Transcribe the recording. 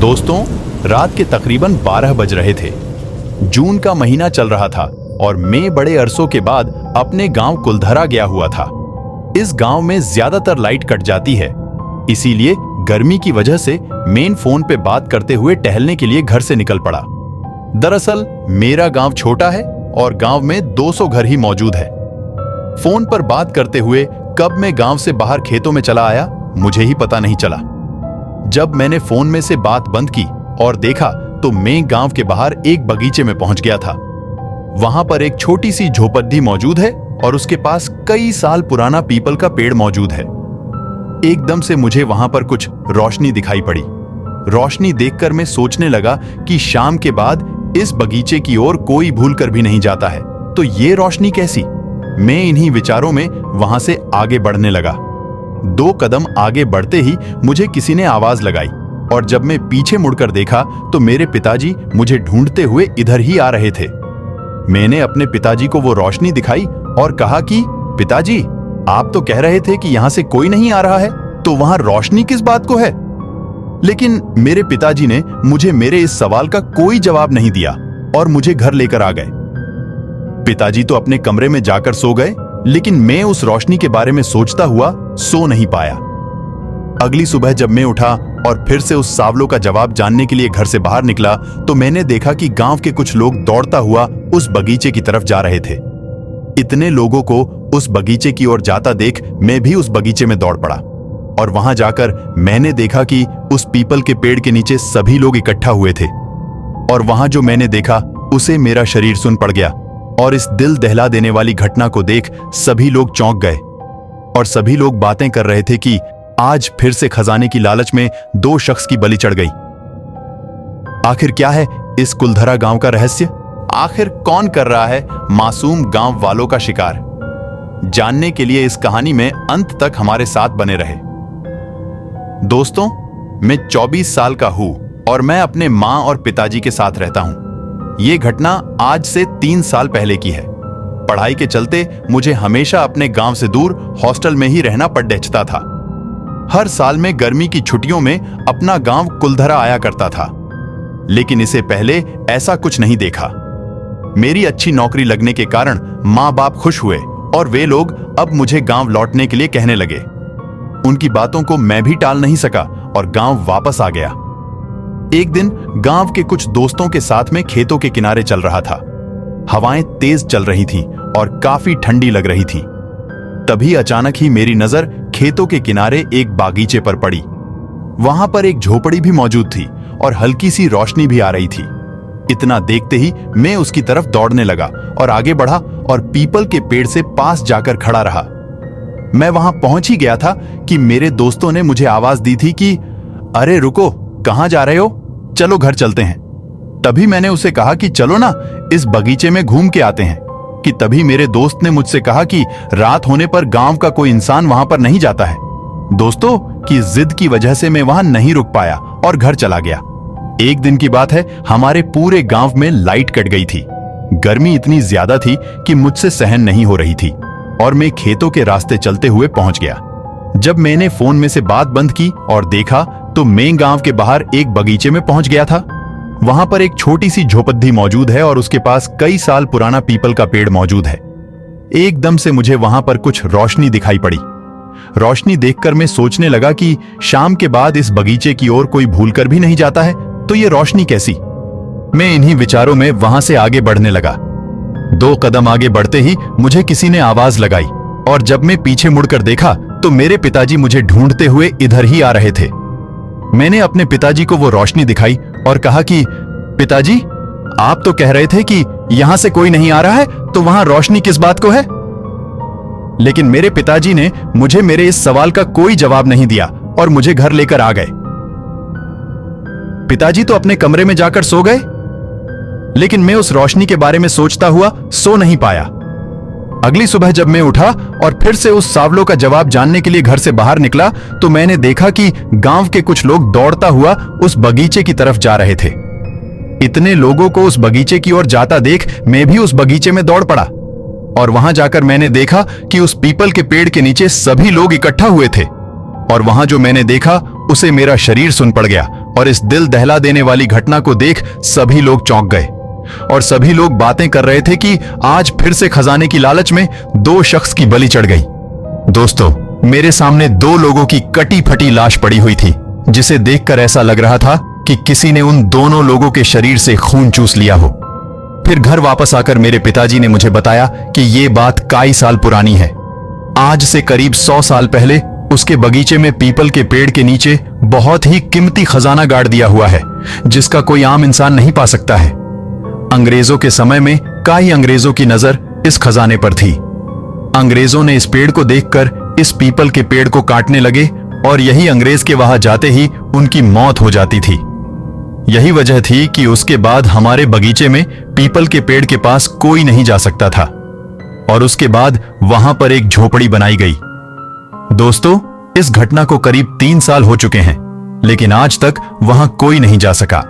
दोस्तों, रात के तकरीबन 12 बज रहे थे। जून का महीना चल रहा था और मैं बड़े अरसों के बाद अपने गांव कुलधरा गया हुआ था। इस गांव में ज्यादातर लाइट कट जाती है, इसीलिए गर्मी की वजह से मेन फोन पे बात करते हुए टहलने के लिए घर से निकल पड़ा। दरअसल मेरा गांव छोटा है और गांव में 200 घर ही मौजूद है। फोन पर बात करते हुए कब मैं गांव से बाहर खेतों में चला आया, मुझे ही पता नहीं चला। जब मैंने फोन में से बात बंद की और देखा तो मैं गांव के बाहर एक बगीचे में पहुंच गया था। वहां पर एक छोटी सी झोपड़ी मौजूद है और उसके पास कई साल पुराना पीपल का पेड़ मौजूद है। एकदम से मुझे वहां पर कुछ रोशनी दिखाई पड़ी। रोशनी देखकर मैं सोचने लगा कि शाम के बाद इस बगीचे की ओर कोई भूल कर भी नहीं जाता है, तो ये रोशनी कैसी? मैं इन्हीं विचारों में वहां से आगे बढ़ने लगा। 2 कदम आगे बढ़ते ही मुझे किसी ने आवाज लगाई और जब मैं पीछे मुड़कर देखा तो मेरे पिताजी मुझे ढूंढते हुए इधर ही आ रहे थे। मैंने अपने पिताजी को वो रोशनी दिखाई और कहा कि पिताजी, आप तो कह रहे थे कि यहां से कोई नहीं आ रहा है, तो वहां रोशनी किस बात को है? लेकिन मेरे पिताजी ने मुझे मेरे इस सवाल का कोई जवाब नहीं दिया और मुझे घर लेकर आ गए। पिताजी तो अपने कमरे में जाकर सो गए, लेकिन मैं उस रोशनी के बारे में सोचता हुआ सो नहीं पाया। अगली सुबह जब मैं उठा और फिर से उस सावलों का जवाब जानने के लिए घर से बाहर निकला तो मैंने देखा कि गांव के कुछ लोग दौड़ता हुआ उस बगीचे की तरफ जा रहे थे। इतने लोगों को उस बगीचे की ओर जाता देख मैं भी उस बगीचे में दौड़ पड़ा और वहां जाकर मैंने देखा कि उस पीपल के पेड़ के नीचे सभी लोग इकट्ठा हुए थे। और वहां जो मैंने देखा उसे मेरा शरीर सुन पड़ गया और इस दिल दहला देने वाली घटना को देख सभी लोग चौंक गए और सभी लोग बातें कर रहे थे कि आज फिर से खजाने की लालच में 2 शख्स की बलि चढ़ गई। आखिर क्या है इस कुलधरा गांव का रहस्य? आखिर कौन कर रहा है मासूम गांव वालों का शिकार? जानने के लिए इस कहानी में अंत तक हमारे साथ बने रहे। दोस्तों, मैं 24 साल का हूं और मैं अपने मां और पिताजी के साथ रहता हूं। यह घटना आज से 3 साल पहले की है। पढ़ाई के चलते मुझे हमेशा अपने गांव से दूर हॉस्टल में ही रहना पड़ता था। हर साल में गर्मी की छुट्टियों में अपना गांव कुलधरा आया करता था, लेकिन इससे पहले ऐसा कुछ नहीं देखा। मेरी अच्छी नौकरी लगने के कारण माँ बाप खुश हुए और वे लोग अब मुझे गांव लौटने के लिए कहने लगे। उनकी बातों को मैं भी टाल नहीं सका और गांव वापस आ गया। एक दिन गांव के कुछ दोस्तों के साथ में खेतों के किनारे चल रहा था। हवाएं तेज चल रही थीं और काफी ठंडी लग रही थी। तभी अचानक ही मेरी नजर खेतों के किनारे एक बागीचे पर पड़ी। वहां पर एक झोपड़ी भी मौजूद थी और हल्की सी रोशनी भी आ रही थी। इतना देखते ही मैं उसकी तरफ दौड़ने लगा और आगे बढ़ा और पीपल के पेड़ से पास जाकर खड़ा रहा। मैं वहां पहुंच ही गया था कि मेरे दोस्तों ने मुझे आवाज दी थी कि अरे रुको, कहां जा रहे हो? चलो घर चलते हैं। तभी मैंने उसे कहा कि चलो ना, इस बगीचे में घूम के आते हैं। कि तभी मेरे दोस्त ने मुझसे कहा कि रात होने पर गांव का कोई इंसान वहां पर नहीं जाता है। दोस्तों की जिद की वजह से मैं वहां नहीं रुक पाया और घर चला गया। एक दिन की बात है, हमारे पूरे गांव में लाइट कट गई थी। गर्मी इतनी ज्यादा थी कि मुझसे सहन नहीं हो रही थी और मैं खेतों के रास्ते चलते हुए पहुंच गया। जब मैंने फोन में से बात बंद की और देखा तो मैं गांव के बाहर एक बगीचे में पहुंच गया था। वहां पर एक छोटी सी झोपड़ी मौजूद है और उसके पास कई साल पुराना पीपल का पेड़ मौजूद है। एकदम से मुझे वहां पर कुछ रोशनी दिखाई पड़ी। रोशनी देखकर मैं सोचने लगा कि शाम के बाद इस बगीचे की ओर कोई भूलकर भी नहीं जाता है, तो ये रोशनी कैसी? मैं इन्हीं विचारों में वहां से आगे बढ़ने लगा। 2 कदम आगे बढ़ते ही मुझे किसी ने आवाज लगाई और जब मैं पीछे मुड़कर देखा तो मेरे पिताजी मुझे ढूंढते हुए इधर ही आ रहे थे। मैंने अपने पिताजी को वो रोशनी दिखाई और कहा कि पिताजी, आप तो कह रहे थे कि यहां से कोई नहीं आ रहा है, तो वहां रोशनी किस बात को है? लेकिन मेरे पिताजी ने मुझे मेरे इस सवाल का कोई जवाब नहीं दिया और मुझे घर लेकर आ गए। पिताजी तो अपने कमरे में जाकर सो गए, लेकिन मैं उस रोशनी के बारे में सोचता हुआ सो नहीं पाया। अगली सुबह जब मैं उठा और फिर से उस सावलों का जवाब जानने के लिए घर से बाहर निकला तो मैंने देखा कि गांव के कुछ लोग दौड़ता हुआ उस बगीचे की तरफ जा रहे थे। इतने लोगों को उस बगीचे की ओर जाता देख मैं भी उस बगीचे में दौड़ पड़ा और वहां जाकर मैंने देखा कि उस पीपल के पेड़ के नीचे सभी लोग इकट्ठा हुए थे और वहां जो मैंने देखा उसे मेरा शरीर सुन पड़ गया और इस दिल दहला देने वाली घटना को देख सभी लोग चौंक गए और सभी लोग बातें कर रहे थे कि आज फिर से खजाने की लालच में 2 शख्स की बलि चढ़ गई। दोस्तों, मेरे सामने 2 लोगों की कटी फटी लाश पड़ी हुई थी, जिसे देखकर ऐसा लग रहा था कि किसी ने उन दोनों लोगों के शरीर से खून चूस लिया हो। फिर घर वापस आकर मेरे पिताजी ने मुझे बताया कि यह बात कई साल पुरानी है। आज से करीब 100 साल पहले उसके बगीचे में पीपल के पेड़ के नीचे बहुत ही कीमती खजाना गाड़ दिया हुआ है, जिसका कोई आम इंसान नहीं पा सकता है। अंग्रेजों के समय में कई अंग्रेजों की नजर इस खजाने पर थी। अंग्रेजों ने इस पेड़ को देखकर इस पीपल के पेड़ को काटने लगे और यही अंग्रेज के वहां जाते ही उनकी मौत हो जाती थी। यही वजह थी कि उसके बाद हमारे बगीचे में पीपल के पेड़ के पास कोई नहीं जा सकता था और उसके बाद वहां पर एक झोपड़ी बनाई गई। दोस्तों, इस घटना को करीब 3 साल हो चुके हैं, लेकिन आज तक वहां कोई नहीं जा सका।